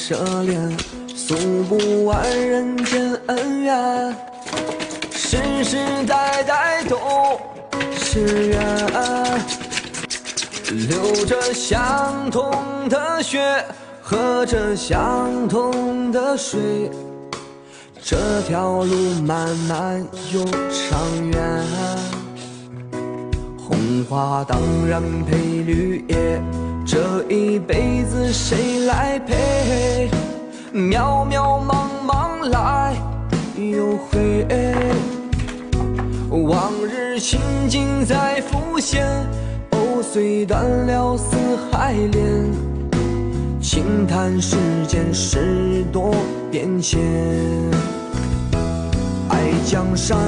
涉恋，诉不完人间恩怨，世世代代都是缘，流着相同的血，喝着相同的水，这条路漫漫又长远。红花当然配绿叶，这一辈子谁来陪？渺渺茫茫来又回，往日情景在浮现，藕虽断了丝还连，轻叹世间事多变迁。爱江山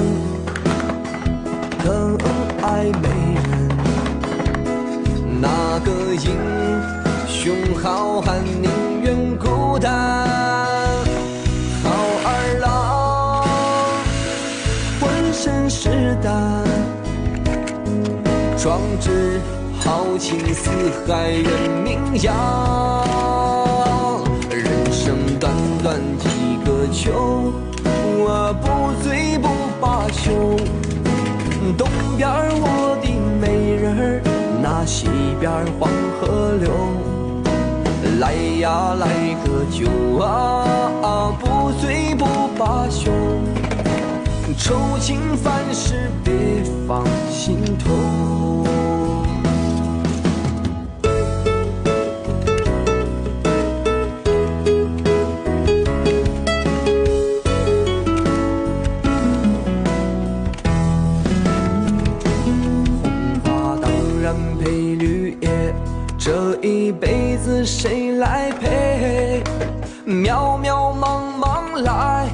更爱美人，哪个英雄好汉宁愿孤单？好儿郎浑身是胆，壮志豪情四海远名扬。人生短短几个秋，我不醉不罢休。东边我的美人儿，那西边黄河流。来呀来个酒啊，不醉不罢休。愁情烦事别放心头。配绿叶，这一辈子谁来陪？渺渺茫茫来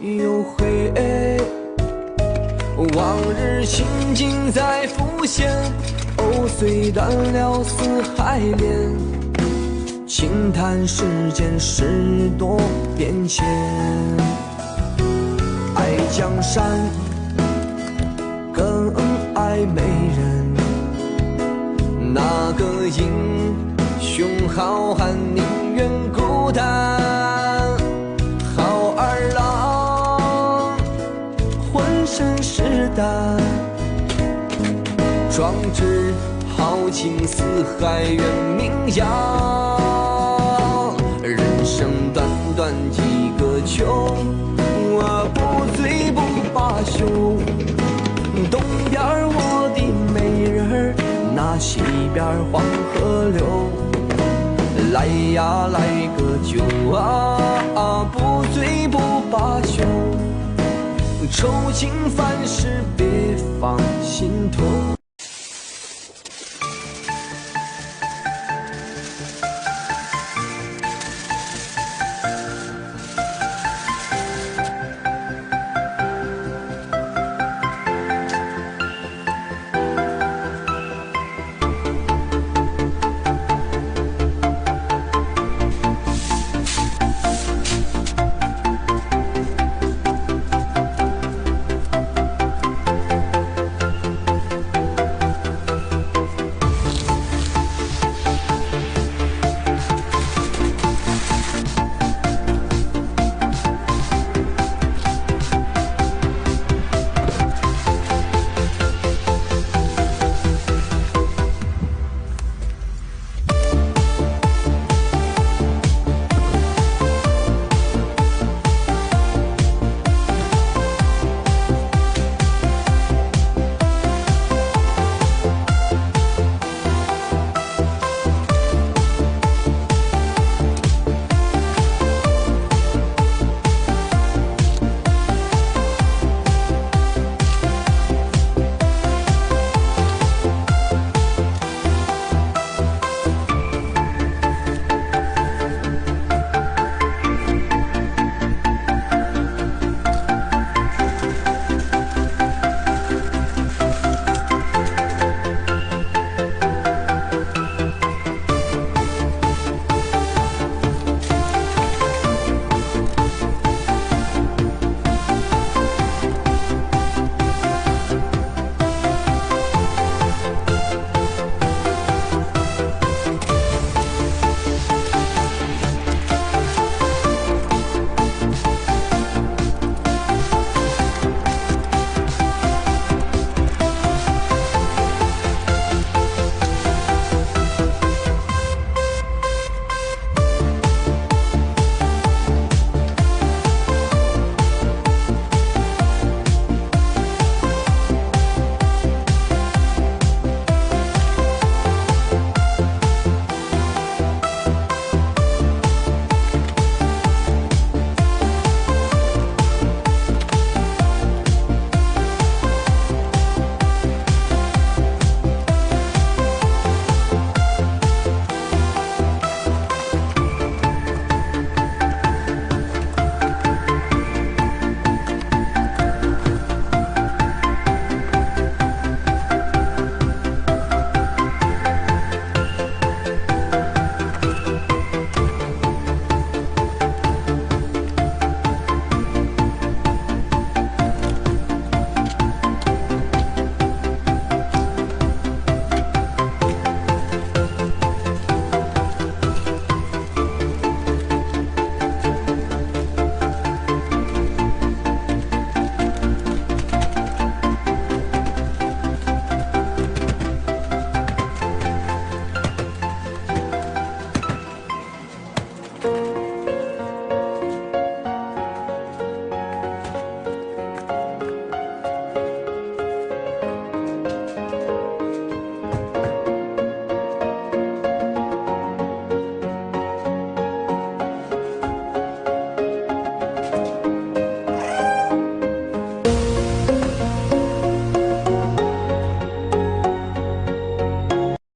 又回，往日情景在浮现，藕虽断了丝还连，轻叹世间事多变迁。爱江山更爱美人，哪个英雄好汉宁愿孤单？好儿郎浑身是胆，壮志豪情四海远名扬。人生短短几个秋，我不醉不罢休。东边我的美人儿，那西边黄河流。来呀来个酒啊，不醉不罢休。愁情烦事别放心头。